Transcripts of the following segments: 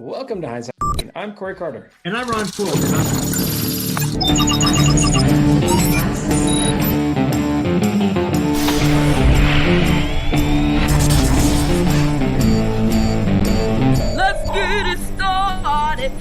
Welcome to Hindsight HacKing. I'm Corey Carter. And I'm Ron Poole. Let's get it started.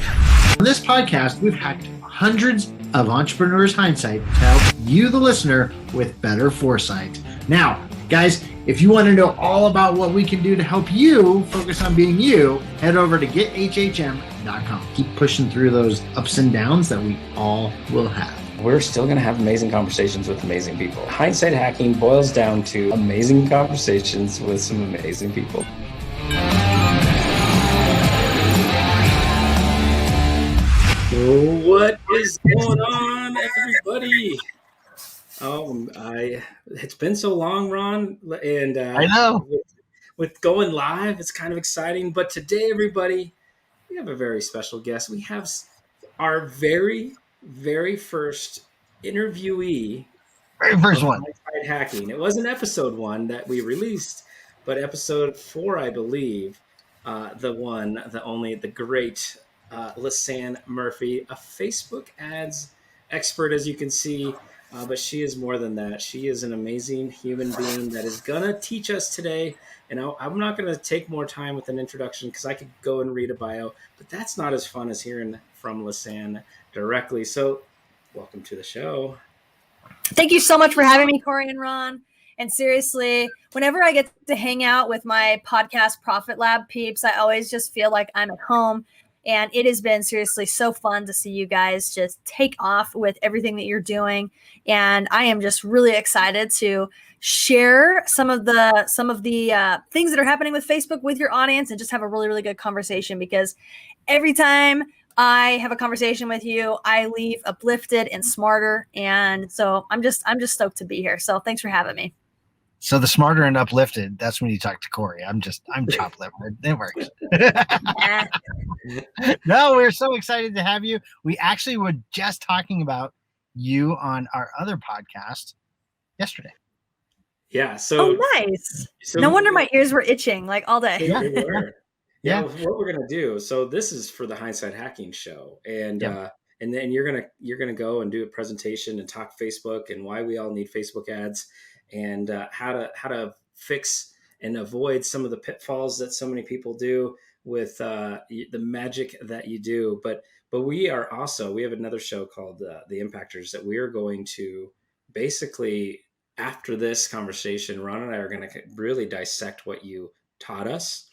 On this podcast, we've hacked hundreds of entrepreneurs' hindsight to help you, the listener, with better foresight. Now, guys, if you want to know all about what we can do to help you focus on being you, head over to gethhm.com. Keep pushing through those ups and downs that we all will have. We're still going to have amazing conversations with amazing people. Hindsight hacking boils down to amazing conversations with some amazing people. What is going on, everybody? It's been so long, Ron, and I know. With going live, it's kind of exciting. But today, everybody, we have a very special guest. We have our very first interviewee. Very first one. Untitled Hacking. It wasn't episode 1 that we released, but episode 4, I believe. The one, the only, the great Lisanne Murphy, a Facebook ads expert, as you can see. But she is more than that. She is an amazing human being that is going to teach us today. And I'm not going to take more time with an introduction because I could go and read a bio, but that's not as fun as hearing from Lisanne directly. So welcome to the show. Thank you so much for having me, Corey and Ron. And seriously, whenever I get to hang out with my podcast Profit Lab peeps, I always just feel like I'm at home. And it has been seriously so fun to see you guys just take off with everything that you're doing. And I am just really excited to share some of the things that are happening with Facebook with your audience and just have a really, really good conversation, because every time I have a conversation with you, I leave uplifted and smarter. And so I'm just stoked to be here. So thanks for having me. So the smarter and uplifted, that's when you talk to Corey. I'm chopped liver. It works. No, we're so excited to have you. We actually were just talking about you on our other podcast yesterday. Yeah. So nice. So no wonder my ears were itching like all day. They were. Yeah. What we're gonna do. So this is for the Hindsight Hacking show, and then you're gonna go and do a presentation and talk Facebook and why we all need Facebook ads, and how to fix and avoid some of the pitfalls that so many people do with the magic that you do. But we have another show called The Impactors that we are going to basically, after this conversation, Ron and I are going to really dissect what you taught us.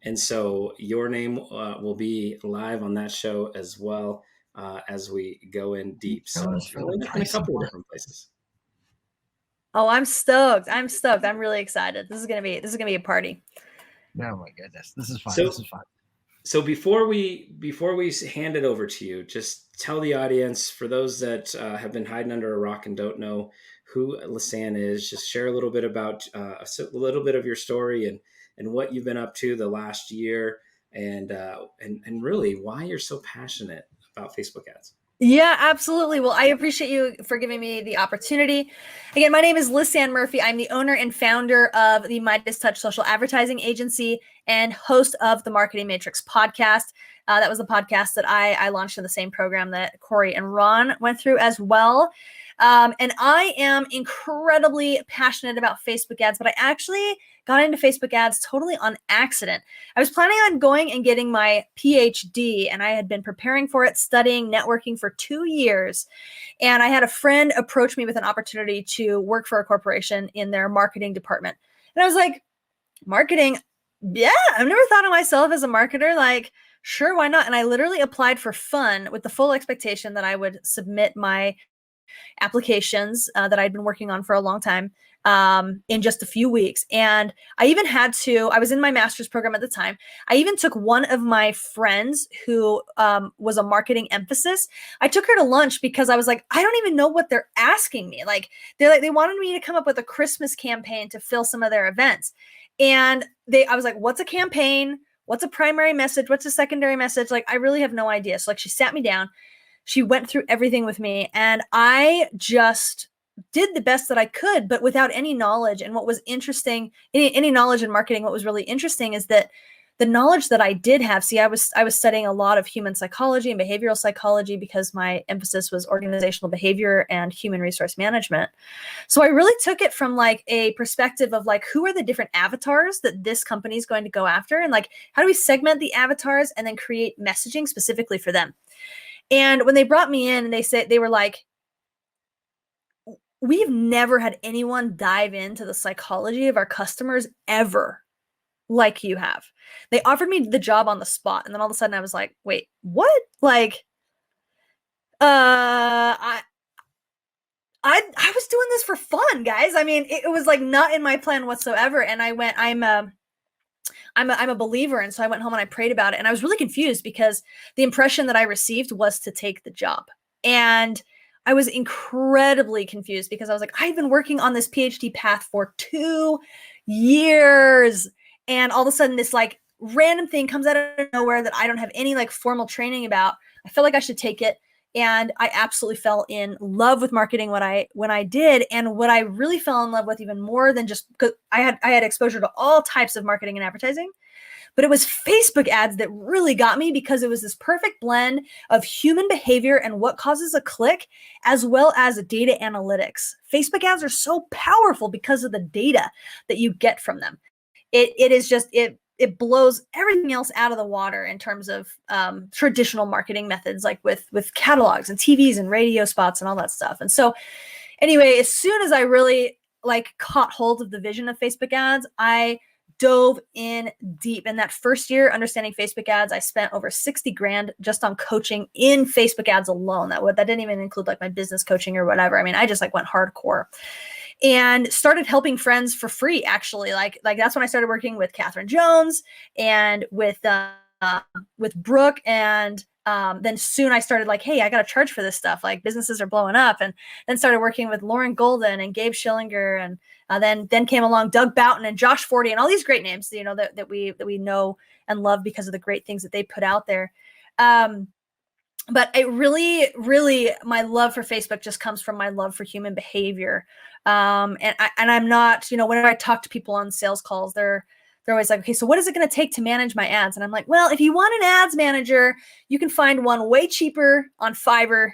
And so your name will be live on that show as well as we go in deep. So in a couple of different places. Oh, I'm stoked. I'm really excited. This is gonna be a party. Oh my goodness. This is fun. So before we hand it over to you, just tell the audience, for those that have been hiding under a rock and don't know who Lisanne is, just share a little bit about a little bit of your story and what you've been up to the last year, and really why you're so passionate about Facebook ads. Yeah, absolutely. Well, I appreciate you for giving me the opportunity. Again, my name is Lisanne Murphy. I'm the owner and founder of the Midas Touch social advertising agency and host of the Marketing Matrix podcast. That was the podcast that I launched in the same program that Corey and Ron went through as well. And I am incredibly passionate about Facebook ads, but I actually got into Facebook ads totally on accident. I was planning on going and getting my PhD, and I had been preparing for it, studying networking for 2 years. And I had a friend approach me with an opportunity to work for a corporation in their marketing department. And I was like, marketing? Yeah, I've never thought of myself as a marketer. Like, sure, why not? And I literally applied for fun with the full expectation that I would submit my applications that I'd been working on for a long time in just a few weeks. And I was in my master's program at the time. I even took one of my friends who was a marketing emphasis. I took her to lunch because I was like, I don't even know what they're asking me. They wanted me to come up with a Christmas campaign to fill some of their events. And I was like, what's a campaign? What's a primary message? What's a secondary message? Like, I really have no idea. So she sat me down. She went through everything with me, and I just did the best that I could, but without any knowledge. And what was interesting, any knowledge in marketing, what was really interesting is that the knowledge that I did have, see, I was studying a lot of human psychology and behavioral psychology because my emphasis was organizational behavior and human resource management. So I really took it from like a perspective of like, who are the different avatars that this company is going to go after? And like, how do we segment the avatars and then create messaging specifically for them? And when they brought me in, and they were like, we've never had anyone dive into the psychology of our customers ever like you have. They offered me the job on the spot. And then all of a sudden I was like, wait, what? Like, I was doing this for fun, guys. I mean, it was like not in my plan whatsoever. And I went, I'm a believer. And so I went home and I prayed about it. And I was really confused because the impression that I received was to take the job. And I was incredibly confused because I was like, I've been working on this PhD path for 2 years. And all of a sudden this like random thing comes out of nowhere that I don't have any like formal training about. I felt like I should take it. And I absolutely fell in love with marketing when I did. And what I really fell in love with even more than just because I had exposure to all types of marketing and advertising, but it was Facebook ads that really got me because it was this perfect blend of human behavior and what causes a click, as well as data analytics. Facebook ads are so powerful because of the data that you get from them. It blows everything else out of the water in terms of traditional marketing methods, like with catalogs and TVs and radio spots and all that stuff. And so anyway, as soon as I really like caught hold of the vision of Facebook ads, I dove in deep. In that first year understanding Facebook ads, I spent over 60 grand just on coaching in Facebook ads alone. That didn't even include like my business coaching or whatever. I mean, I just like went hardcore and started helping friends for free. Actually, like that's when I started working with Catherine Jones and with Brooke. And then soon I started like, hey, I got to charge for this stuff. Like businesses are blowing up. And then started working with Lauren Golden and Gabe Schillinger. And then came along Doug Boughton and Josh Forty and all these great names, you know, that we know and love because of the great things that they put out there. But it really, really, my love for Facebook just comes from my love for human behavior. And I'm not, you know, whenever I talk to people on sales calls, they're always like, okay, so what is it going to take to manage my ads? And I'm like, well, if you want an ads manager, you can find one way cheaper on Fiverr.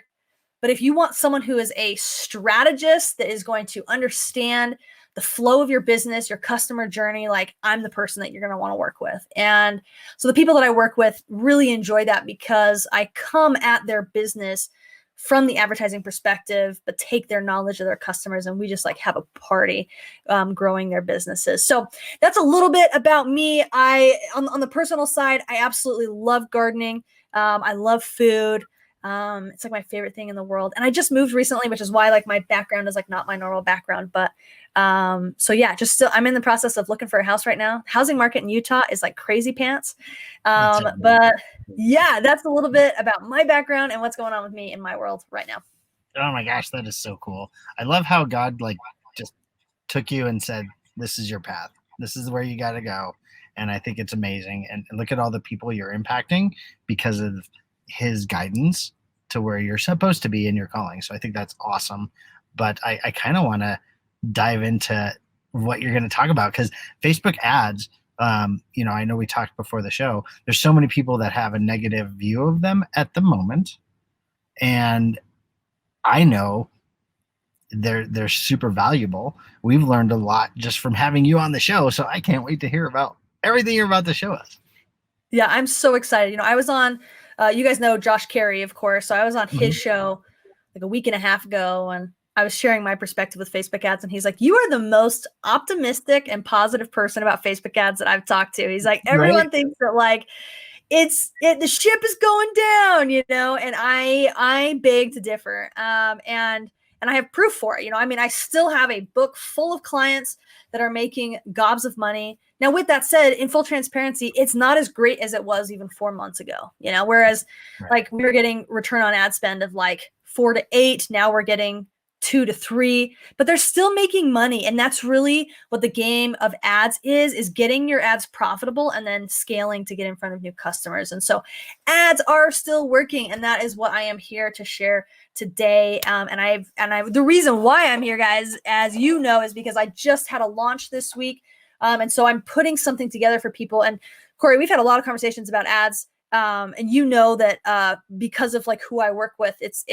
But if you want someone who is a strategist that is going to understand the flow of your business, your customer journey, like I'm the person that you're going to want to work with. And so the people that I work with really enjoy that because I come at their business from the advertising perspective, but take their knowledge of their customers and we just like have a party growing their businesses. So that's a little bit about me. On the personal side, I absolutely love gardening. I love food. It's like my favorite thing in the world. And I just moved recently, which is why like my background is like not my normal background, but so yeah, just still, I'm in the process of looking for a house right now. Housing market in Utah is like crazy pants. But yeah, that's a little bit about my background and what's going on with me in my world right now. Oh my gosh, that is so cool. I love how God like just took you and said, this is your path. This is where you got to go. And I think it's amazing. And look at all the people you're impacting because of his guidance to where you're supposed to be in your calling. So I think that's awesome. But I kind of want to dive into what you're going to talk about because Facebook ads, you know, I know we talked before the show, there's so many people that have a negative view of them at the moment. And I know they're super valuable. We've learned a lot just from having you on the show. So I can't wait to hear about everything you're about to show us. Yeah, I'm so excited. You know, I was on, you guys know Josh Carey, of course. So I was on his show like a week and a half ago and I was sharing my perspective with Facebook ads and he's like, you are the most optimistic and positive person about Facebook ads that I've talked to. He's like, everyone thinks that like the ship is going down, you know, and I beg to differ. And I have proof for it. You know, I mean, I still have a book full of clients that are making gobs of money. Now, with that said, in full transparency, it's not as great as it was even 4 months ago, you know, whereas like we were getting return on ad spend of like 4 to 8. Now we're getting 2 to 3, but they're still making money. And that's really what the game of ads is getting your ads profitable and then scaling to get in front of new customers. And so ads are still working. And that is what I am here to share today. And the reason why I'm here, guys, as you know, is because I just had a launch this week. And so I'm putting something together for people. And Corey, we've had a lot of conversations about ads. And you know that because of like who I work with, it's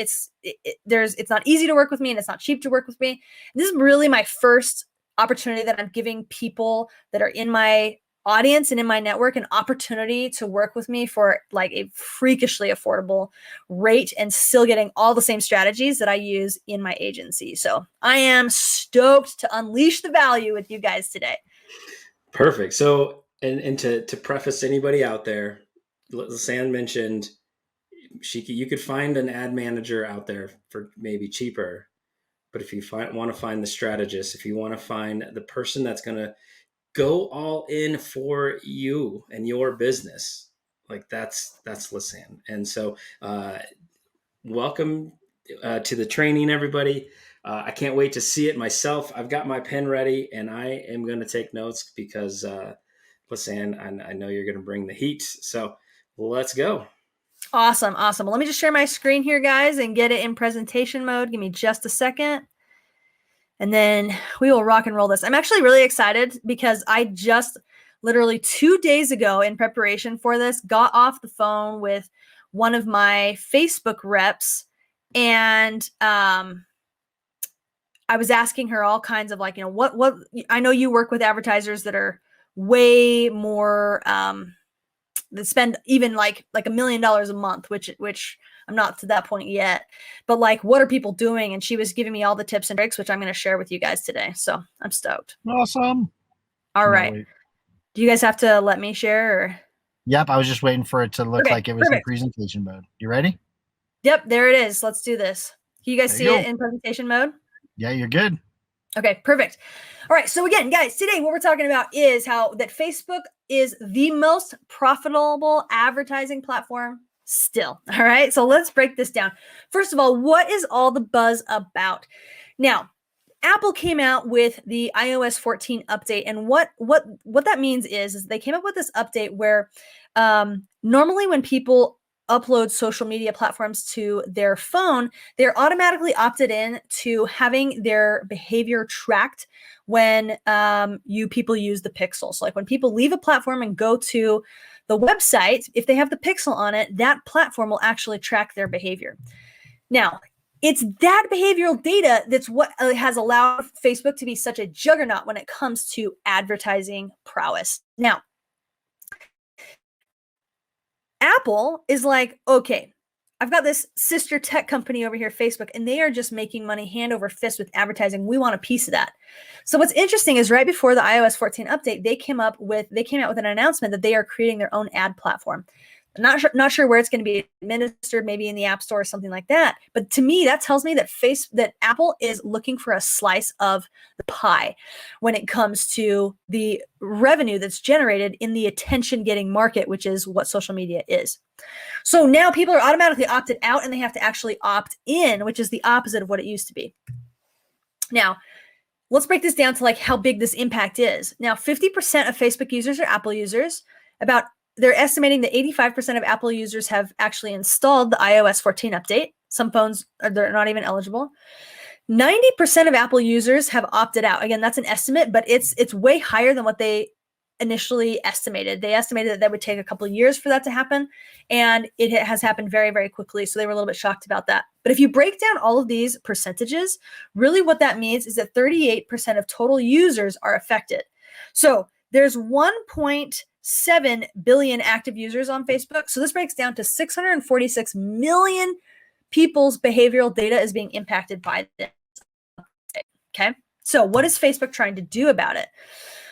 not easy to work with me, and it's not cheap to work with me. This is really my first opportunity that I'm giving people that are in my audience and in my network an opportunity to work with me for like a freakishly affordable rate and still getting all the same strategies that I use in my agency. So I am stoked to unleash the value with you guys today. Perfect. So, and to preface anybody out there, Lisanne mentioned you could find an ad manager out there for maybe cheaper, but if you want to find the strategist, if you want to find the person that's going to go all in for you and your business, like that's Lisanne. And so, welcome to the training, everybody. I can't wait to see it myself. I've got my pen ready, and I am going to take notes because, Lisanne, I know you're going to bring the heat. So let's go. Awesome. Well, let me just share my screen here, guys, and get it in presentation mode. Give me just a second. And then we will rock and roll this. I'm actually really excited because I just literally 2 days ago in preparation for this, got off the phone with one of my Facebook reps, and I was asking her all kinds of like, what I know you work with advertisers that are way more that spend even like $1 million a month, which I'm not to that point yet, but like, what are people doing? And she was giving me all the tips and tricks, which I'm going to share with you guys today. So I'm stoked. Awesome. All right. Wait. Do you guys have to let me share? Or? Yep. I was just waiting for it to look like it was in perfect. presentation mode. You ready? Yep. There it is. Let's do this. Can you guys see it in presentation mode? Yeah, you're good. Okay, perfect. All right. So again, guys, today what we're talking about is how that Facebook is the most profitable advertising platform still. All right. So let's break this down. First of all, what is all the buzz about? Now, Apple came out with the iOS 14 update, and what that means is they came up with this update where normally when people upload social media platforms to their phone, they're automatically opted in to having their behavior tracked when people use the Pixel. So like when people leave a platform and go to the website, if they have the Pixel on it, that platform will actually track their behavior. Now, it's that behavioral data that's what has allowed Facebook to be such a juggernaut when it comes to advertising prowess. Now, Apple is like, okay, I've got this sister tech company over here, Facebook, and they are just making money hand over fist with advertising. We want a piece of that. So what's interesting is right before the iOS 14 update, they came out with an announcement that they are creating their own ad platform. I'm not sure where it's going to be administered, maybe in the App Store or something like that. But to me, that tells me that Apple is looking for a slice of the pie when it comes to the revenue that's generated in the attention-getting market, which is what social media is. So now people are automatically opted out, and they have to actually opt in, which is the opposite of what it used to be. Now, let's break this down to like how big this impact is. Now, 50% of Facebook users are Apple users. They're estimating that 85% of Apple users have actually installed the iOS 14 update. Some phones they're not even eligible. 90% of Apple users have opted out. Again, that's an estimate, but it's way higher than what they initially estimated. They estimated that would take a couple of years for that to happen, and it has happened very, very quickly. So they were a little bit shocked about that. But if you break down all of these percentages, really what that means is that 38% of total users are affected. So there's 1.7 billion active users on Facebook. So this breaks down to 646 million people's behavioral data is being impacted by this. Okay. So what is Facebook trying to do about it?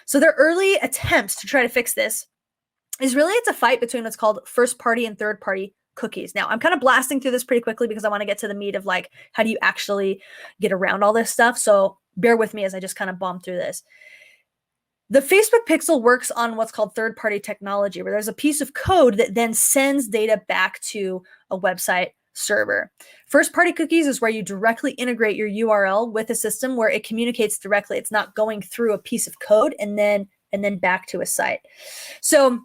So their early attempts to try to fix this is really, it's a fight between what's called first party and third party cookies. Now, I'm kind of blasting through this pretty quickly because I want to get to the meat of like, how do you actually get around all this stuff? So bear with me as I just kind of bomb through this. The Facebook Pixel works on what's called third-party technology, where there's a piece of code that then sends data back to a website server. First-party cookies is where you directly integrate your URL with a system where it communicates directly. It's not going through a piece of code and then back to a site. So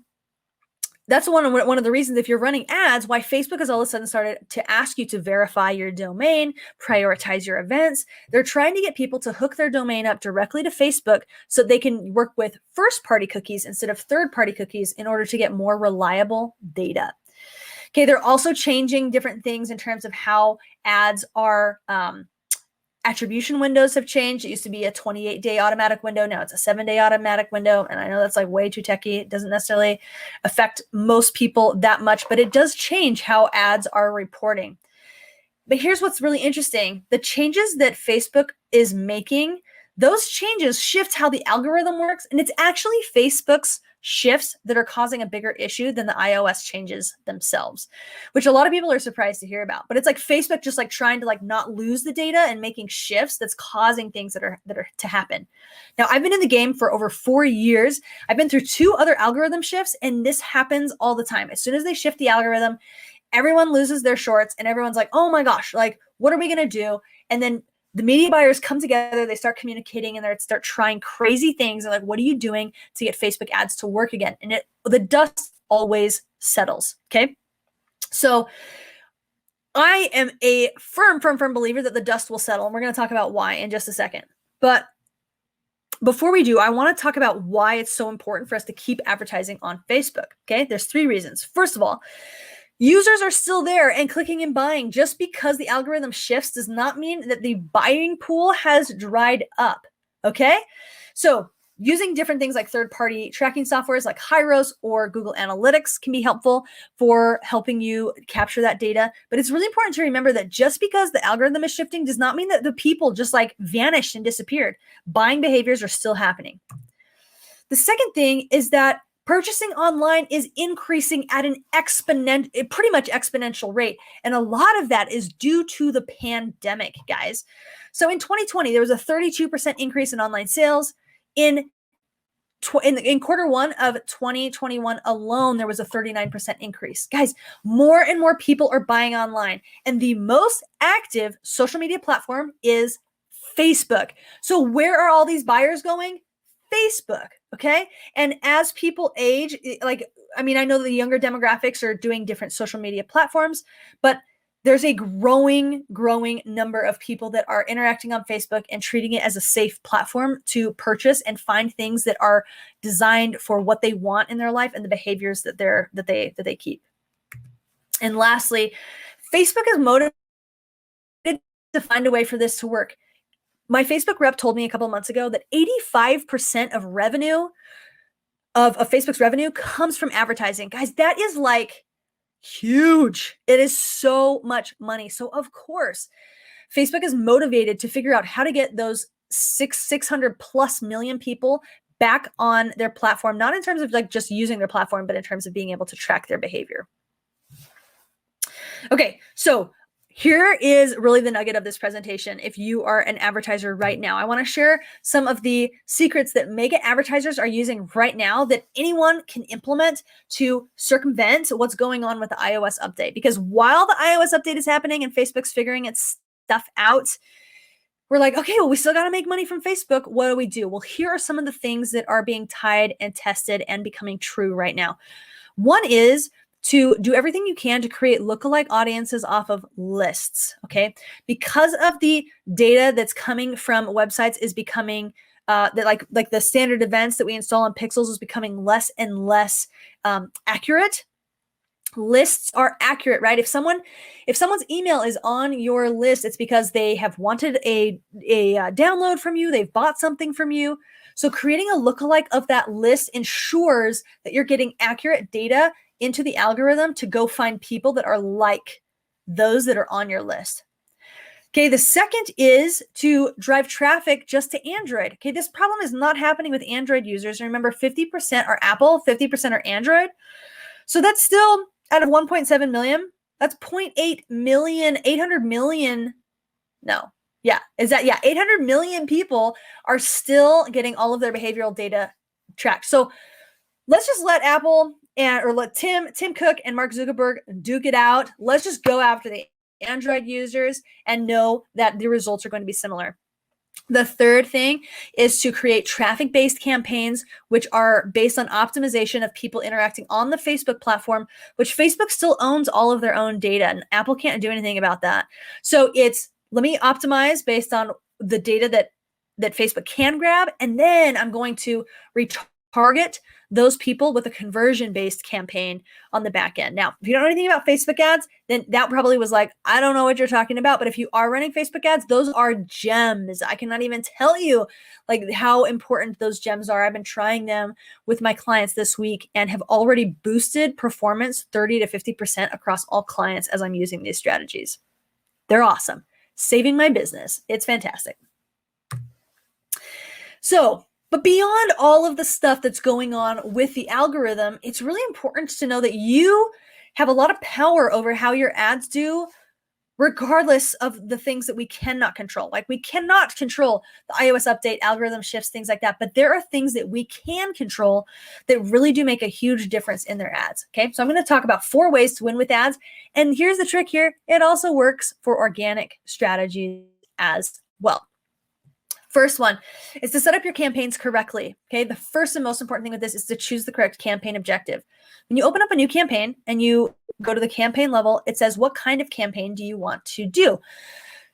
that's one of the reasons, if you're running ads, why Facebook has all of a sudden started to ask you to verify your domain, prioritize your events. They're trying to get people to hook their domain up directly to Facebook so they can work with first-party cookies instead of third-party cookies in order to get more reliable data. Okay, they're also changing different things in terms of how ads are attribution windows have changed. It used to be a 28-day automatic window. Now it's a 7-day automatic window. And I know that's like way too techy. It doesn't necessarily affect most people that much, but it does change how ads are reporting. But here's what's really interesting. The changes that Facebook is making, those changes shift how the algorithm works. And it's actually Facebook's shifts that are causing a bigger issue than the iOS changes themselves, which a lot of people are surprised to hear about. But it's like Facebook just like trying to like not lose the data and making shifts that's causing things that are to happen. Now, I've been in the game for over 4 years. I've been through 2 other algorithm shifts, and this happens all the time. As soon as they shift the algorithm, everyone loses their shorts and everyone's like, oh my gosh, like, what are we going to do? And then the media buyers come together, they start communicating, and they start trying crazy things. And like, what are you doing to get Facebook ads to work again? And the dust always settles. Okay. So I am a firm believer that the dust will settle. And we're going to talk about why in just a second. But before we do, I want to talk about why it's so important for us to keep advertising on Facebook. Okay. There's 3 reasons. First of all, users are still there and clicking and buying. Just because the algorithm shifts does not mean that the buying pool has dried up, okay? So using different things like third-party tracking softwares like Hyros or Google Analytics can be helpful for helping you capture that data. But it's really important to remember that just because the algorithm is shifting does not mean that the people just like vanished and disappeared. Buying behaviors are still happening. The second thing is that purchasing online is increasing at an pretty much exponential rate. And a lot of that is due to the pandemic, guys. So in 2020, there was a 32% increase in online sales. In quarter 1 of 2021 alone, there was a 39% increase. Guys, more and more people are buying online. And the most active social media platform is Facebook. So where are all these buyers going? Facebook. Okay. And as people age, I know the younger demographics are doing different social media platforms, but there's a growing number of people that are interacting on Facebook and treating it as a safe platform to purchase and find things that are designed for what they want in their life and the behaviors that they keep. And lastly, Facebook is motivated to find a way for this to work. My Facebook rep told me a couple of months ago that 85% of revenue of Facebook's revenue comes from advertising. Guys, that is like huge. It is so much money. So of course, Facebook is motivated to figure out how to get those 600 plus million people back on their platform, not in terms of like just using their platform, but in terms of being able to track their behavior. Okay, so here is really the nugget of this presentation. If you are an advertiser right now, I want to share some of the secrets that mega advertisers are using right now that anyone can implement to circumvent what's going on with the iOS update. Because while the iOS update is happening and Facebook's figuring its stuff out, we're like, okay, well, we still got to make money from Facebook. What do we do? Well, here are some of the things that are being tried and tested and becoming true right now. One is to do everything you can to create lookalike audiences off of lists, okay? Because of the data that's coming from websites is becoming, that like the standard events that we install on Pixels is becoming less and less accurate. Lists are accurate, right? If someone's email is on your list, it's because they have wanted a download from you, they've bought something from you. So creating a lookalike of that list ensures that you're getting accurate data into the algorithm to go find people that are like those that are on your list. Okay, the second is to drive traffic just to Android. Okay, this problem is not happening with Android users. Remember, 50% are Apple, 50% are Android. So that's still out of 1.7 million. That's 0.8 million, 800 million. No, yeah, 800 million people are still getting all of their behavioral data tracked. So let's just let Apple or let Tim Cook and Mark Zuckerberg duke it out. Let's just go after the Android users and know that the results are going to be similar. The third thing is to create traffic-based campaigns, which are based on optimization of people interacting on the Facebook platform, which Facebook still owns all of their own data, and Apple can't do anything about that. So it's, let me optimize based on the data that Facebook can grab, and then I'm going to retarget those people with a conversion-based campaign on the back end. Now, if you don't know anything about Facebook ads, then that probably was like, I don't know what you're talking about. But if you are running Facebook ads, those are gems. I cannot even tell you like how important those gems are. I've been trying them with my clients this week and have already boosted performance 30 to 50% across all clients as I'm using these strategies. They're awesome. Saving my business. It's fantastic. So, but beyond all of the stuff that's going on with the algorithm, it's really important to know that you have a lot of power over how your ads do, regardless of the things that we cannot control. Like we cannot control the iOS update, algorithm shifts, things like that. But there are things that we can control that really do make a huge difference in their ads. Okay, so I'm going to talk about 4 ways to win with ads. And here's the trick here. It also works for organic strategies as well. First one is to set up your campaigns correctly. Okay, the first and most important thing with this is to choose the correct campaign objective. When you open up a new campaign and you go to the campaign level, it says, what kind of campaign do you want to do?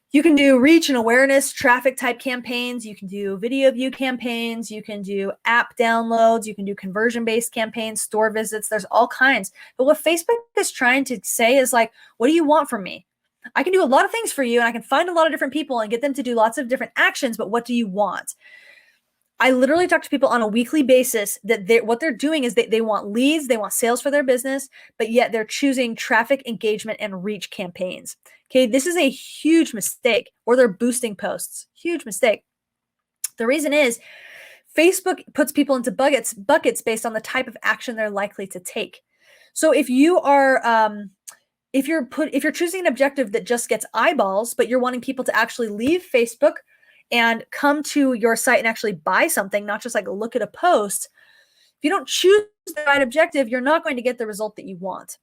You can do reach and awareness, traffic type campaigns. You can do video view campaigns. You can do app downloads. You can do conversion-based campaigns, store visits. There's all kinds. But what Facebook is trying to say is like, what do you want from me? I can do a lot of things for you and I can find a lot of different people and get them to do lots of different actions, but what do you want? I literally talk to people on a weekly basis that what they're doing is they want leads, they want sales for their business, but yet they're choosing traffic, engagement, and reach campaigns. Okay, this is a huge mistake, or they're boosting posts. Huge mistake. The reason is Facebook puts people into buckets based on the type of action they're likely to take. So if you are if you're choosing an objective that just gets eyeballs, but you're wanting people to actually leave Facebook and come to your site and actually buy something, not just like look at a post, if you don't choose the right objective, you're not going to get the result that you want.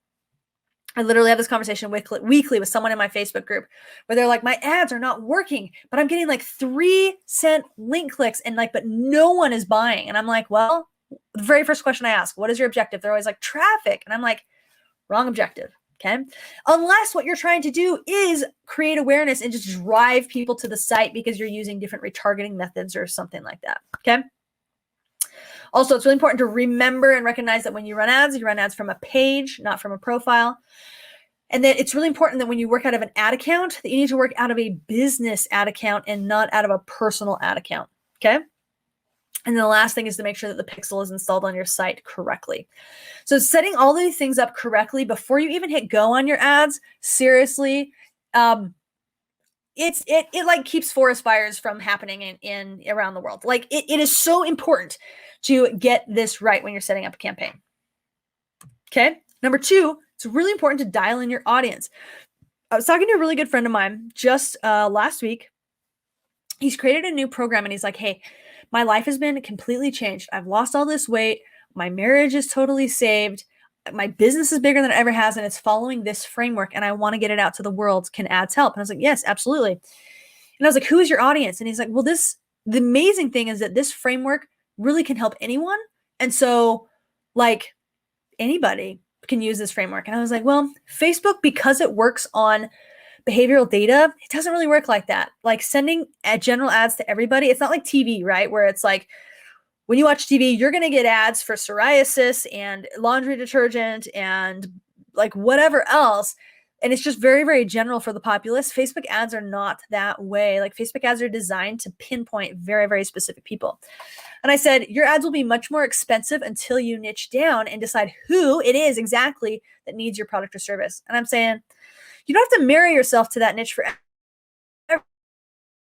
I literally have this conversation weekly with someone in my Facebook group where they're like, my ads are not working, but I'm getting like 3-cent link clicks and like, but no one is buying. And I'm like, well, the very first question I ask, what is your objective? They're always like traffic. And I'm like, wrong objective. Okay. Unless what you're trying to do is create awareness and just drive people to the site because you're using different retargeting methods or something like that. Okay. Also, it's really important to remember and recognize that when you run ads from a page, not from a profile. And then it's really important that when you work out of an ad account, that you need to work out of a business ad account and not out of a personal ad account. Okay. And then the last thing is to make sure that the pixel is installed on your site correctly. So setting all these things up correctly before you even hit go on your ads, seriously, it like keeps forest fires from happening in around the world. Like it is so important to get this right when you're setting up a campaign. Okay. Number 2, it's really important to dial in your audience. I was talking to a really good friend of mine just last week. He's created a new program and he's like, hey, my life has been completely changed. I've lost all this weight. My marriage is totally saved. My business is bigger than it ever has, and it's following this framework, and I want to get it out to the world. Can ads help? And I was like, yes, absolutely. And I was like, who is your audience? And he's like, well, the amazing thing is that this framework really can help anyone. And so, like, anybody can use this framework. And I was like, well, Facebook, because it works on behavioral data, it doesn't really work like that. Like sending general ads to everybody, it's not like TV, right? Where it's like, when you watch TV, you're going to get ads for psoriasis and laundry detergent and like whatever else. And it's just very, very general for the populace. Facebook ads are not that way. Like Facebook ads are designed to pinpoint very, very specific people. And I said, your ads will be much more expensive until you niche down and decide who it is exactly that needs your product or service. And I'm saying, you don't have to marry yourself to that niche forever,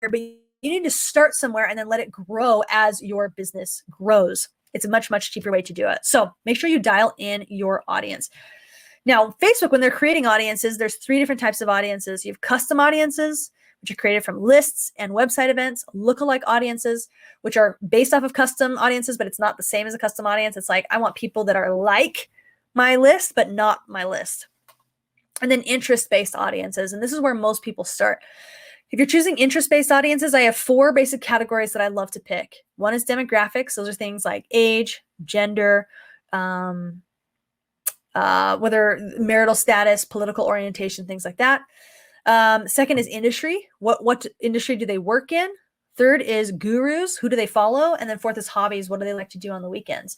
but you need to start somewhere and then let it grow as your business grows. It's a much, much cheaper way to do it. So make sure you dial in your audience. Now, Facebook, when they're creating audiences, there's 3 different types of audiences. You have custom audiences, which are created from lists and website events, lookalike audiences, which are based off of custom audiences, but it's not the same as a custom audience. It's like, I want people that are like my list, but not my list. And then interest-based audiences. And this is where most people start. If you're choosing interest-based audiences, I have 4 basic categories that I love to pick. One is demographics. Those are things like age, gender, whether marital status, political orientation, things like that. Second is industry. What industry do they work in? Third is gurus. Who do they follow? And then fourth is hobbies. What do they like to do on the weekends?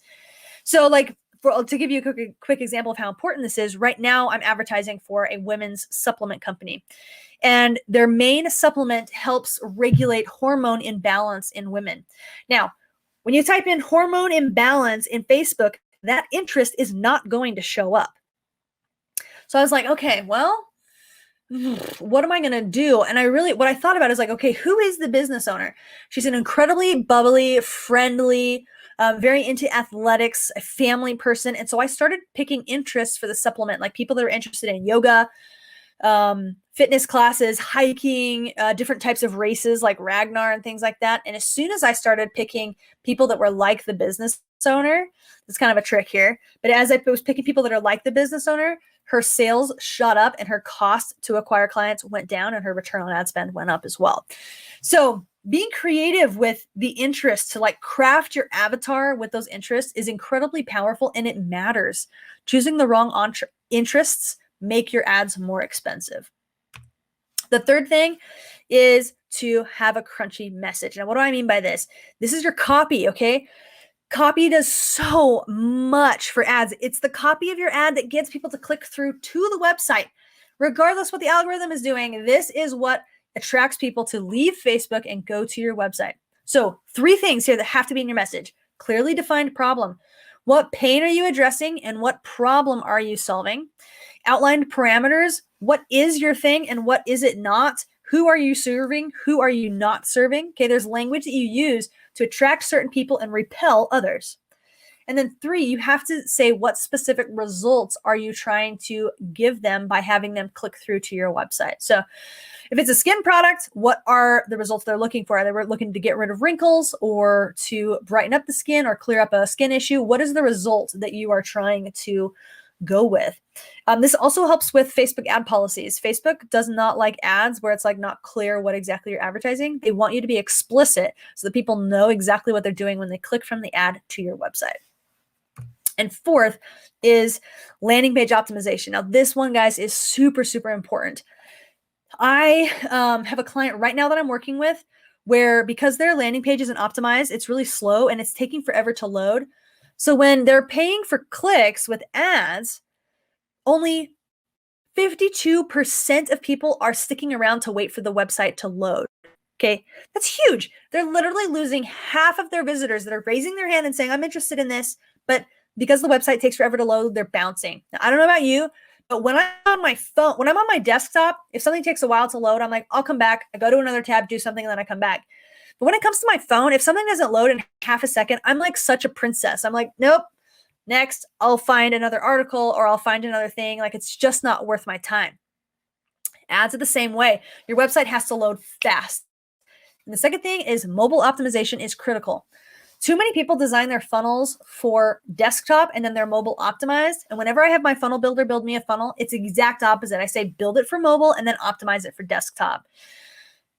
So like, to give you a quick example of how important this is, right now I'm advertising for a women's supplement company. And their main supplement helps regulate hormone imbalance in women. Now, when you type in hormone imbalance in Facebook, that interest is not going to show up. So I was like, okay, well, what am I going to do? And what I thought about is like, okay, who is the business owner? She's an incredibly bubbly, friendly, very into athletics, a family person. And so I started picking interests for the supplement, like people that are interested in yoga, fitness classes, hiking, different types of races like Ragnar and things like that. And as soon as I started picking people that were like the business owner, it's kind of a trick here, but as I was picking people that are like the business owner, her sales shot up and her cost to acquire clients went down and her return on ad spend went up as well. So being creative with the interests, to like craft your avatar with those interests, is incredibly powerful, and it matters. Choosing the wrong interests make your ads more expensive. The third thing is to have a crunchy message. Now, what do I mean by this? This is your copy, okay? Copy does so much for ads. It's the copy of your ad that gets people to click through to the website. Regardless what the algorithm is doing, this is what attracts people to leave Facebook and go to your website. So 3 things here that have to be in your message. Clearly defined problem. What pain are you addressing and what problem are you solving? Outlined parameters. What is your thing and what is it not? Who are you serving? Who are you not serving? Okay, there's language that you use to attract certain people and repel others. And then 3, you have to say what specific results are you trying to give them by having them click through to your website. So if it's a skin product, what are the results they're looking for? Are they looking to get rid of wrinkles or to brighten up the skin or clear up a skin issue? What is the result that you are trying to go with? This also helps with Facebook ad policies. Facebook does not like ads where it's like not clear what exactly you're advertising. They want you to be explicit so that people know exactly what they're doing when they click from the ad to your website. And fourth is landing page optimization. Now, this one, guys, is super, super important. I have a client right now that I'm working with where, because their landing page isn't optimized, it's really slow and it's taking forever to load. So when they're paying for clicks with ads, only 52% of people are sticking around to wait for the website to load. Okay, that's huge. They're literally losing half of their visitors that are raising their hand and saying, I'm interested in this, but because the website takes forever to load, they're bouncing. Now, I don't know about you, but when I'm on my phone, when I'm on my desktop, if something takes a while to load, I'm like, I'll come back. I go to another tab, do something, and then I come back. But when it comes to my phone, if something doesn't load in half a second, I'm like such a princess. I'm like, nope, next, I'll find another article or I'll find another thing. Like, it's just not worth my time. Ads are the same way. Your website has to load fast. And the second thing is mobile optimization is critical. Too many people design their funnels for desktop and then they're mobile optimized. And whenever I have my funnel builder build me a funnel, it's the exact opposite. I say build it for mobile and then optimize it for desktop.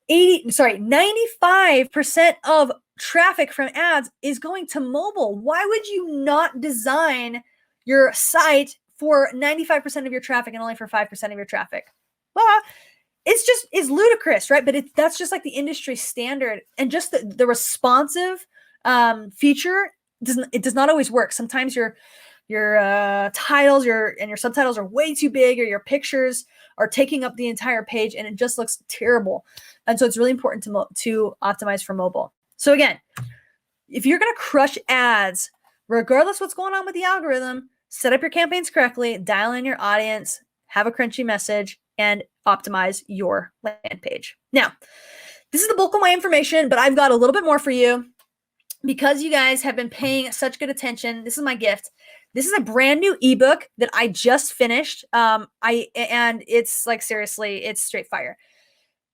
95% of traffic from ads is going to mobile. Why would you not design your site for 95% of your traffic and only for 5% of your traffic? Well, it's ludicrous, right? But that's just like the industry standard, and just the responsive feature does not always work. Sometimes your titles and your subtitles are way too big, or your pictures are taking up the entire page and it just looks terrible. And so it's really important to optimize for mobile. So again, if you're going to crush ads, regardless what's going on with the algorithm, set up your campaigns correctly, dial in your audience, have a crunchy message, and optimize your land page. Now, this is the bulk of my information, but I've got a little bit more for you. Because you guys have been paying such good attention, this is my gift. This is a brand new ebook that I just finished. And it's like, seriously, it's straight fire.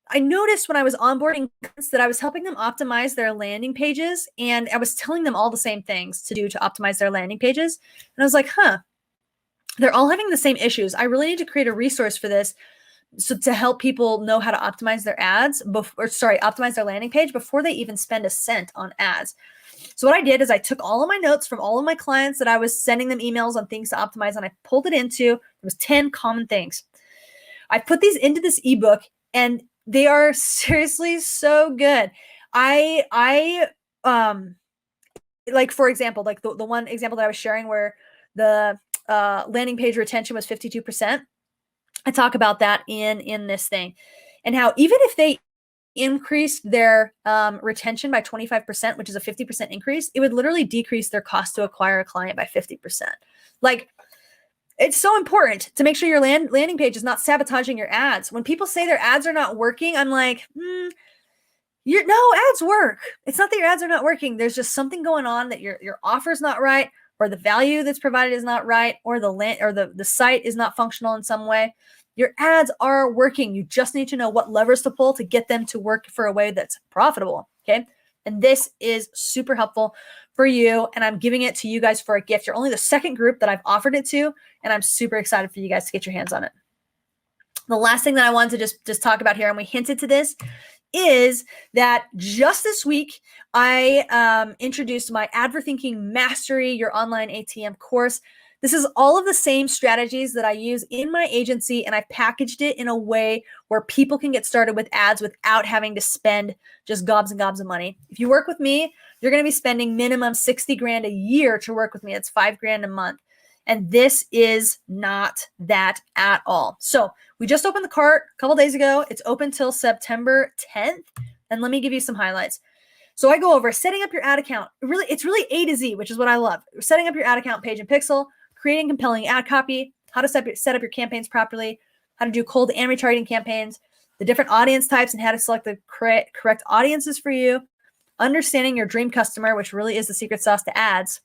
I noticed when I was onboarding that I was helping them optimize their landing pages, and I was telling them all the same things to do to optimize their landing pages. And I was like, they're all having the same issues. I really need to create a resource for this. so to help people know how to optimize their ads optimize their landing page before they even spend a cent on ads. So what I did is I took all of my notes from all of my clients that I was sending them emails on things to optimize, and I pulled it into, it was 10 common things. I put these into this ebook, and they are seriously so good. I like, for example, like the one example that I was sharing where the landing page retention was 52%. I talk about that in this thing, and how even if they increased their retention by 25%, which is a 50% increase, it would literally decrease their cost to acquire a client by 50%. Like, it's so important to make sure your landing page is not sabotaging your ads. When people say their ads are not working, I'm like, no, ads work. It's not that your ads are not working. There's just something going on, that your offer is not right, or the value that's provided is not right, or the site is not functional in some way. Your ads are working. You just need to know what levers to pull to get them to work for a way that's profitable. Okay. And this is super helpful for you. And I'm giving it to you guys for a gift. You're only the second group that I've offered it to. And I'm super excited for you guys to get your hands on it. The last thing that I wanted to just talk about here, and we hinted to this, is that just this week, I introduced my AdverThinking Mastery, your online ATM course. This is all of the same strategies that I use in my agency, and I've packaged it in a way where people can get started with ads without having to spend just gobs and gobs of money. If you work with me, you're going to be spending minimum 60 grand a year to work with me. That's 5 grand a month. And this is not that at all. So we just opened the cart a couple days ago. It's open till September 10th. And let me give you some highlights. So I go over setting up your ad account. It's really A to Z, which is what I love. Setting up your ad account page in Pixel, creating compelling ad copy, how to set up your campaigns properly, how to do cold and retargeting campaigns, the different audience types and how to select the correct audiences for you, understanding your dream customer, which really is the secret sauce to ads.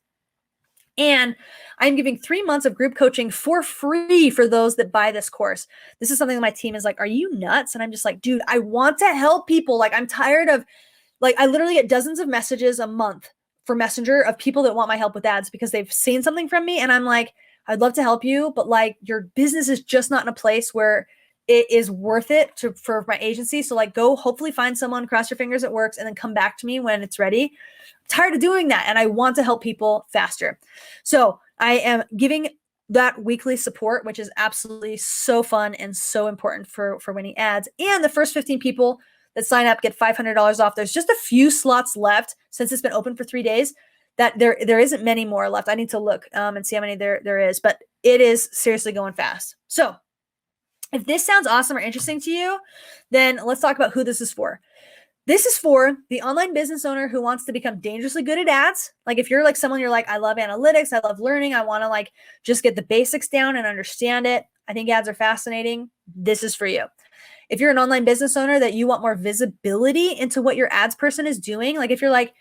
And I'm giving 3 months of group coaching for free for those that buy this course. This is something that my team is like, are you nuts? And I'm just like, dude, I want to help people. Like, I'm tired of, like, I literally get dozens of messages a month for Messenger of people that want my help with ads because they've seen something from me. And I'm like, I'd love to help you, but like, your business is just not in a place where it is worth it for my agency. So like, go hopefully find someone, cross your fingers it works, and then come back to me when it's ready. I'm tired of doing that. And I want to help people faster. So I am giving that weekly support, which is absolutely so fun and so important for winning ads. And the first 15 people that sign up get $500 off. There's just a few slots left since it's been open for 3 days. That there isn't many more left. I need to look and see how many there is, but it is seriously going fast. So if this sounds awesome or interesting to you, then let's talk about who this is for. This is for the online business owner who wants to become dangerously good at ads. Like, if you're like someone, you're like, I love analytics, I love learning, I want to like just get the basics down and understand it. I think ads are fascinating. This is for you. If you're an online business owner that you want more visibility into what your ads person is doing, like if you're like,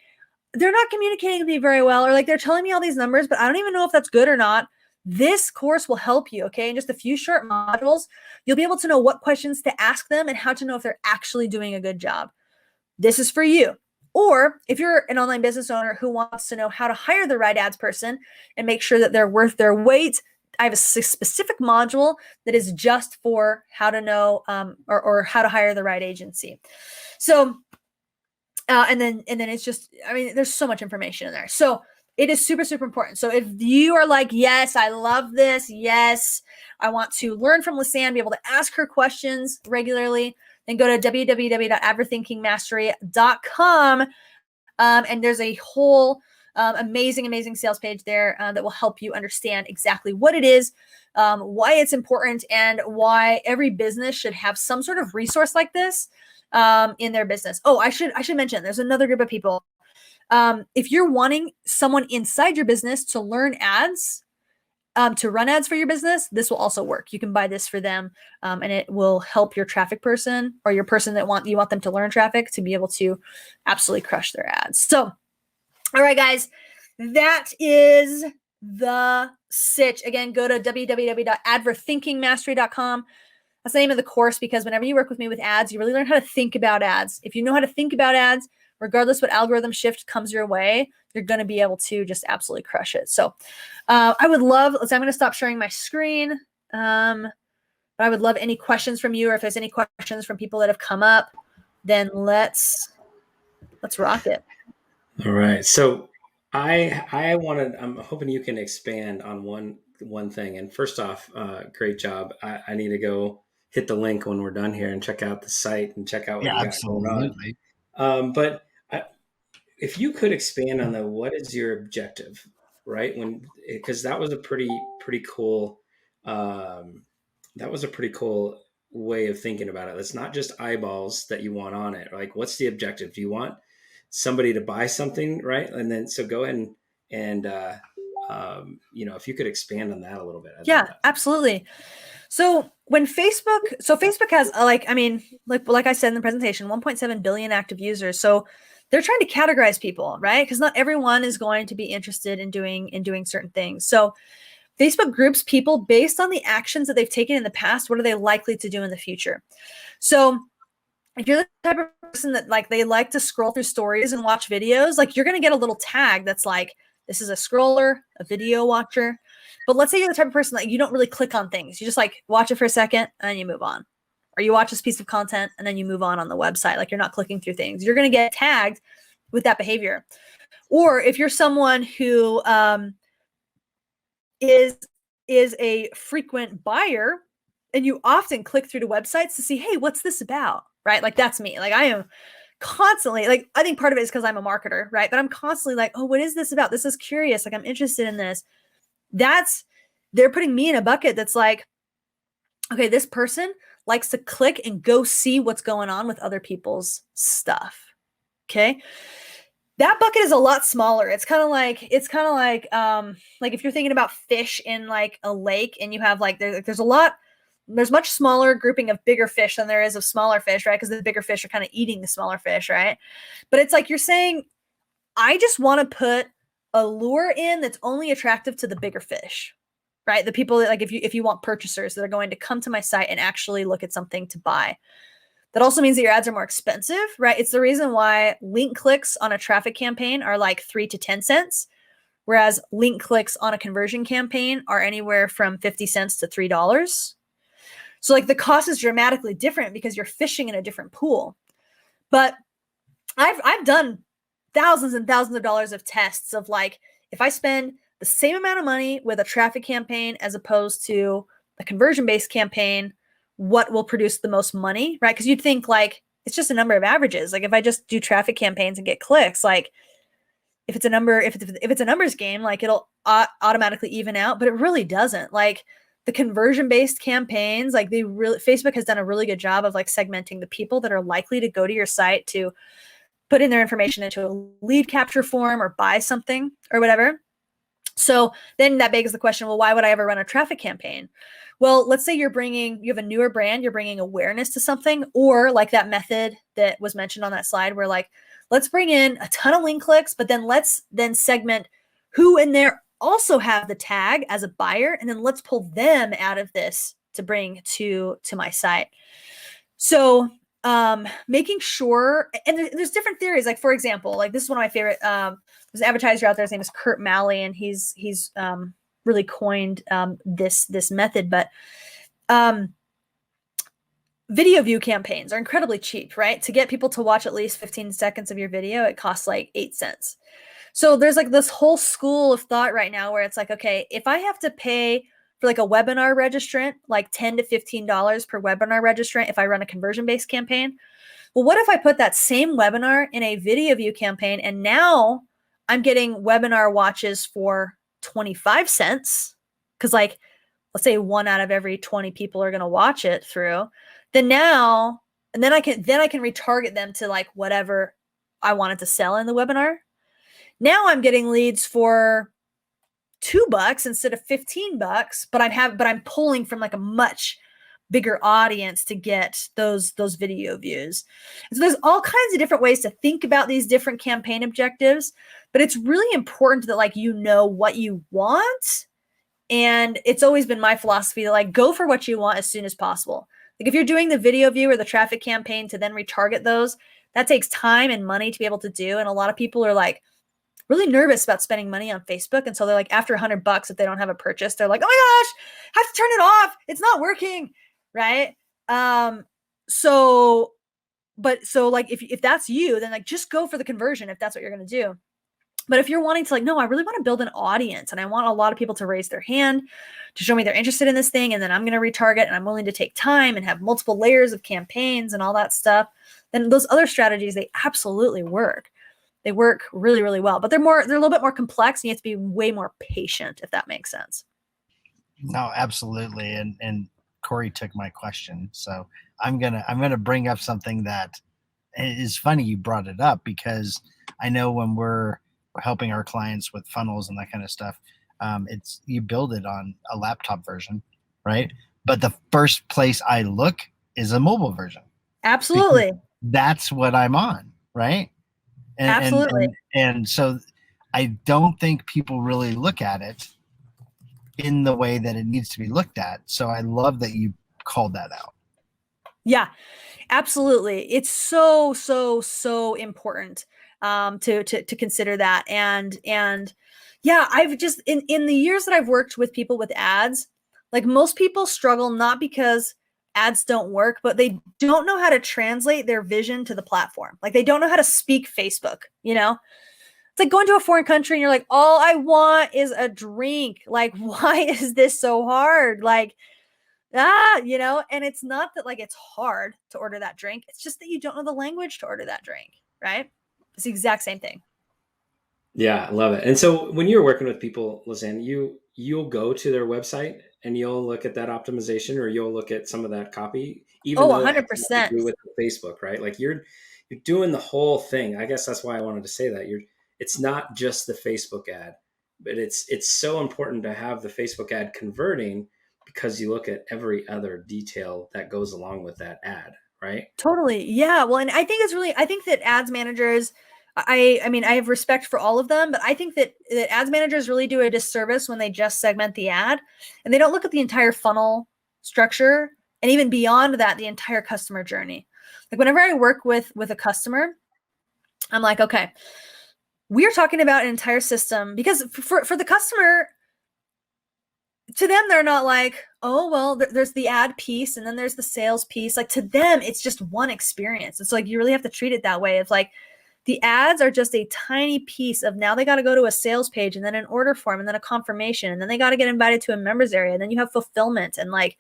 they're not communicating with me very well, or like they're telling me all these numbers, but I don't even know if that's good or not, this course will help you, okay? In just a few short modules, you'll be able to know what questions to ask them and how to know if they're actually doing a good job. This is for you. Or if you're an online business owner who wants to know how to hire the right ads person and make sure that they're worth their weight, I have a specific module that is just for how to know or how to hire the right agency. So, and then it's just, I mean, there's so much information in there. So it is super, super important. So if you are like, yes, I love this. Yes, I want to learn from Lisanne, be able to ask her questions regularly, then go to www.adverthinkingmastery.com. And there's a whole amazing sales page there that will help you understand exactly what it is, why it's important, and why every business should have some sort of resource like this in their business. Oh, I should mention, there's another group of people. If you're wanting someone inside your business to learn ads, to run ads for your business, this will also work. You can buy this for them, and it will help your traffic person or your person that you want them to learn traffic to be able to absolutely crush their ads. So, all right, guys, that is the sitch. Again, go to www.adverthinkingmastery.com. That's the name of the course, because whenever you work with me with ads, you really learn how to think about ads. If you know how to think about ads, regardless what algorithm shift comes your way, you're going to be able to just absolutely crush it. So I would love, I'm going to stop sharing my screen. But But I would love any questions from you, or if there's any questions from people that have come up, then let's rock it. All right. So I'm hoping you can expand on one thing. And first off, great job. I need to go hit the link when we're done here and check out the site and check out what Yeah, you got going on. absolutely. But if you could expand on what is your objective, right? Because that was a pretty cool, that was a pretty cool way of thinking about it. It's not just eyeballs that you want on it. Like, what's the objective? Do you want somebody to buy something, right? And then so go ahead and if you could expand on that a little bit. I'd love that. Absolutely. So Facebook has like I said in the presentation, 1.7 billion active users. So they're trying to categorize people, right? Because not everyone is going to be interested in doing certain things. So Facebook groups people based on the actions that they've taken in the past. What are they likely to do in the future? So if you're the type of person that like they like to scroll through stories and watch videos, like you're going to get a little tag that's like, this is a scroller, a video watcher. But let's say you're the type of person that you don't really click on things. You just like watch it for a second and then you move on. Or you watch this piece of content and then you move on the website. Like you're not clicking through things. You're going to get tagged with that behavior. Or if you're someone who is a frequent buyer and you often click through to websites to see, hey, what's this about? Right? Like that's me. Like I am constantly, like, I think part of it is because I'm a marketer, right? But I'm constantly like, oh, what is this about? This is curious. Like I'm interested in this. They're putting me in a bucket that's like, okay, this person likes to click and go see what's going on with other people's stuff. Okay. That bucket is a lot smaller. It's kind of like if you're thinking about fish in like a lake and you have like, there's much smaller grouping of bigger fish than there is of smaller fish, right? Because the bigger fish are kind of eating the smaller fish, right? But it's like you're saying, I just want to put a lure in that's only attractive to the bigger fish, right? The people that like, if you want purchasers that are going to come to my site and actually look at something to buy. That also means that your ads are more expensive, right? It's the reason why link clicks on a traffic campaign are like 3 to 10 cents, whereas link clicks on a conversion campaign are anywhere from 50 cents to $3. So like the cost is dramatically different because you're fishing in a different pool. But I've done thousands and thousands of dollars of tests of like, if I spend the same amount of money with a traffic campaign as opposed to a conversion-based campaign, what will produce the most money, right? Because you'd think like, it's just a number of averages. Like if I just do traffic campaigns and get clicks, like if it's a numbers game, like it'll automatically even out, but it really doesn't. Like the conversion-based campaigns, like Facebook has done a really good job of like segmenting the people that are likely to go to your site to put in their information into a lead capture form or buy something or whatever. So then that begs the question, well, why would I ever run a traffic campaign? Well, let's say you have a newer brand, you're bringing awareness to something, or like that method that was mentioned on that slide where like, let's bring in a ton of link clicks, but then let's segment who in there also have the tag as a buyer, and then let's pull them out of this to bring to my site. So making sure, and there's different theories. Like for example, like this is one of my favorite, there's an advertiser out there, his name is Kurt Malley, and he's really coined this method, but video view campaigns are incredibly cheap, right? To get people to watch at least 15 seconds of your video, it costs like 8 cents. So there's like this whole school of thought right now where it's like, okay, if I have to pay for like a webinar registrant, like $10 to $15 per webinar registrant, if I run a conversion-based campaign, well, what if I put that same webinar in a video view campaign and now I'm getting webinar watches for 25 cents? Because like, let's say 1 out of every 20 people are going to watch it through. Then I can retarget them to like whatever I wanted to sell in the webinar. Now I'm getting leads for $2 instead of $15, but I'm pulling from like a much bigger audience to get those video views. And so there's all kinds of different ways to think about these different campaign objectives, but it's really important that like you know what you want. And it's always been my philosophy to like go for what you want as soon as possible. Like if you're doing the video view or the traffic campaign to then retarget those, that takes time and money to be able to do. And a lot of people are like really nervous about spending money on Facebook. And so they're like, after $100, if they don't have a purchase, they're like, oh my gosh, I have to turn it off. It's not working. right? So like if that's you, then like just go for the conversion if that's what you're going to do. But if you're wanting to like, no, I really want to build an audience and I want a lot of people to raise their hand to show me they're interested in this thing, and then I'm going to retarget and I'm willing to take time and have multiple layers of campaigns and all that stuff, then those other strategies, they absolutely work. They work really, really well, but they're a little bit more complex and you have to be way more patient, if that makes sense. No, absolutely. And Corey took my question. So I'm gonna bring up something that is funny you brought it up, because I know when we're helping our clients with funnels and that kind of stuff, it's you build it on a laptop version, right? But the first place I look is a mobile version. Absolutely. That's what I'm on, right? Absolutely. And so I don't think people really look at it in the way that it needs to be looked at. So I love that you called that out. Yeah, absolutely. It's so, so, so important to consider that. And yeah, I've just in the years that I've worked with people with ads, like most people struggle not because ads don't work, but they don't know how to translate their vision to the platform. Like they don't know how to speak Facebook, you know? It's like going to a foreign country and you're like, all I want is a drink. Like, why is this so hard? Like, you know, and it's not that like it's hard to order that drink. It's just that you don't know the language to order that drink, right? It's the exact same thing. Yeah, I love it. And so when you're working with people, Lisanne, you'll go to their website and you'll look at that optimization, or you'll look at some of that copy, even Oh, though it has nothing to 100%. do with Facebook, right? Like you're doing the whole thing. I guess that's why I wanted to say that. It's not just the Facebook ad, but it's so important to have the Facebook ad converting, because you look at every other detail that goes along with that ad, right? Totally. Yeah. Well, and I think that ads managers, I mean, I have respect for all of them, but I think that ads managers really do a disservice when they just segment the ad and they don't look at the entire funnel structure, and even beyond that, the entire customer journey. Like whenever I work with a customer, I'm like, okay, we are talking about an entire system, because for the customer, to them, they're not like, oh, well, there's the ad piece and then there's the sales piece. Like to them, it's just one experience. It's like you really have to treat it that way. It's like the ads are just a tiny piece of, now they got to go to a sales page and then an order form and then a confirmation. And then they got to get invited to a members area. And then you have fulfillment, and like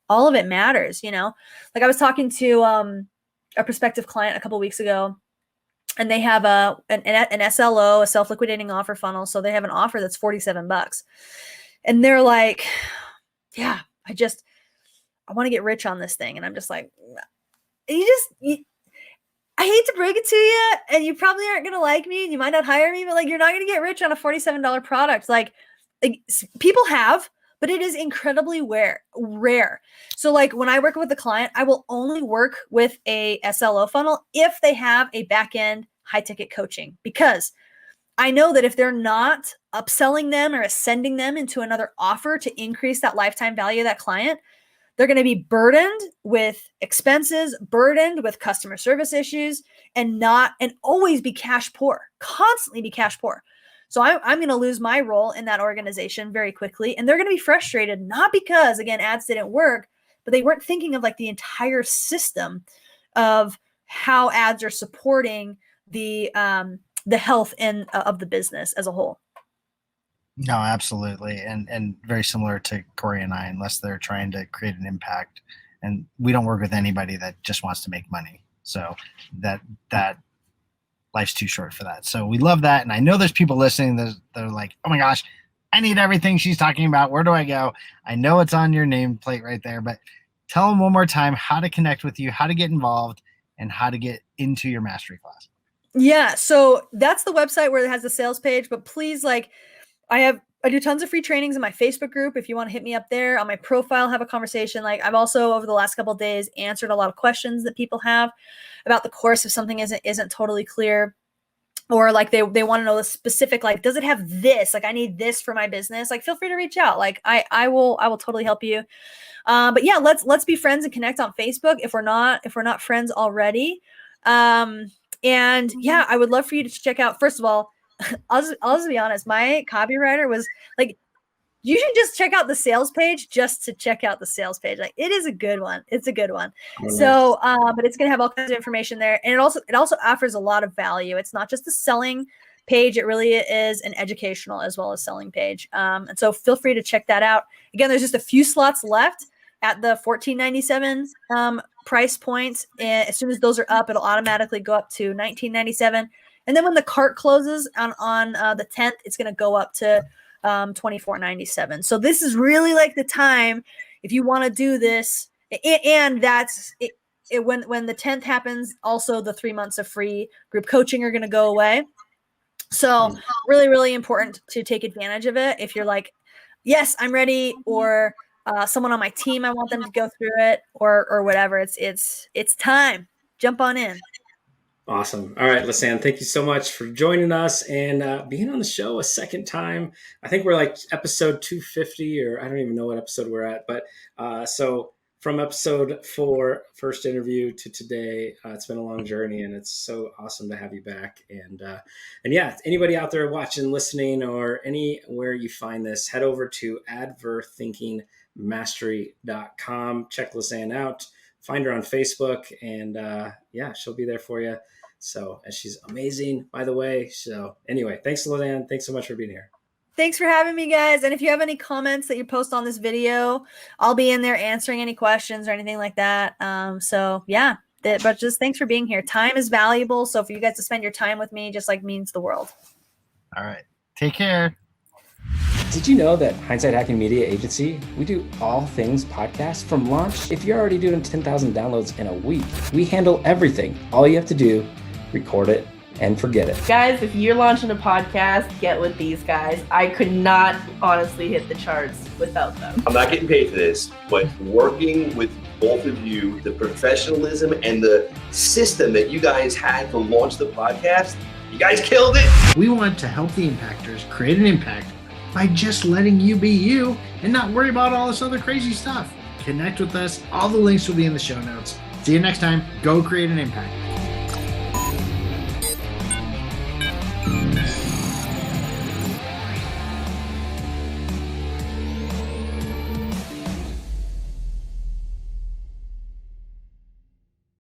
all of it matters, you know? Like I was talking to a prospective client a couple weeks ago, and they have an SLO, a self-liquidating offer funnel. So they have an offer that's $47. And they're like, yeah, I want to get rich on this thing. And I'm just like, I hate to break it to you, and you probably aren't going to like me and you might not hire me, but like, you're not going to get rich on a $47 product. Like people have, but it is incredibly rare. So like when I work with a client, I will only work with a SLO funnel if they have a back-end high ticket coaching, because I know that if they're not upselling them or ascending them into another offer to increase that lifetime value of that client, they're going to be burdened with expenses, burdened with customer service issues, and always be cash poor, constantly be cash poor. So I'm going to lose my role in that organization very quickly. And they're going to be frustrated, not because, again, ads didn't work, but they weren't thinking of like the entire system of how ads are supporting the health of the business as a whole. No, absolutely. And very similar to Corey and I, unless they're trying to create an impact. And we don't work with anybody that just wants to make money. So that life's too short for that. So we love that. And I know there's people listening that are like, oh my gosh, I need everything she's talking about. Where do I go? I know it's on your nameplate right there, but tell them one more time how to connect with you, how to get involved, and how to get into your mastery class. Yeah. So that's the website where it has the sales page, but please, like, I do tons of free trainings in my Facebook group. If you want to hit me up there on my profile, have a conversation. Like I've also over the last couple of days answered a lot of questions that people have about the course if something isn't totally clear, or like they want to know the specific, like, does it have this? Like I need this for my business. Like feel free to reach out. Like I will totally help you. But yeah, let's be friends and connect on Facebook if we're not friends already. And yeah, I would love for you to check out, first of all, I'll just be honest. My copywriter was like, you should just check out the sales page just to check out the sales page. Like, it is a good one. It's a good one. Oh, so, but it's going to have all kinds of information there. And it also offers a lot of value. It's not just a selling page. It really is an educational as well as selling page. And so feel free to check that out. Again, there's just a few slots left at the $14.97 price point. And as soon as those are up, it'll automatically go up to $19.97. And then when the cart closes on the 10th, it's going to go up to $24.97. So this is really like the time if you want to do this. And that's it. When the 10th happens, also the 3 months of free group coaching are going to go away. So really, really important to take advantage of it. If you're like, yes, I'm ready, or someone on my team, I want them to go through it, or whatever. It's time. Jump on in. Awesome. All right, Lisanne, thank you so much for joining us and being on the show a second time. I think we're like episode 250, or I don't even know what episode we're at. But so from episode 4, first interview, to today, it's been a long journey, and it's so awesome to have you back. And yeah, anybody out there watching, listening, or anywhere you find this, head over to adverthinkingmastery.com. Check Lisanne out. Find her on Facebook, and yeah, she'll be there for you. So, and she's amazing, by the way. So anyway, thanks, Lisanne. Thanks so much for being here. Thanks for having me, guys. And if you have any comments that you post on this video, I'll be in there answering any questions or anything like that. So yeah, but just thanks for being here. Time is valuable. So for you guys to spend your time with me, just like means the world. All right. Take care. Did you know that Hindsight HacKing Media Agency, we do all things podcast from launch? If you're already doing 10,000 downloads in a week, we handle everything. All you have to do, record it and forget it. Guys, if you're launching a podcast, get with these guys. I could not honestly hit the charts without them. I'm not getting paid for this, but working with both of you, the professionalism and the system that you guys had to launch the podcast, you guys killed it. We want to help the impactors create an impact by just letting you be you and not worry about all this other crazy stuff. Connect with us. All the links will be in the show notes. See you next time. Go create an impact.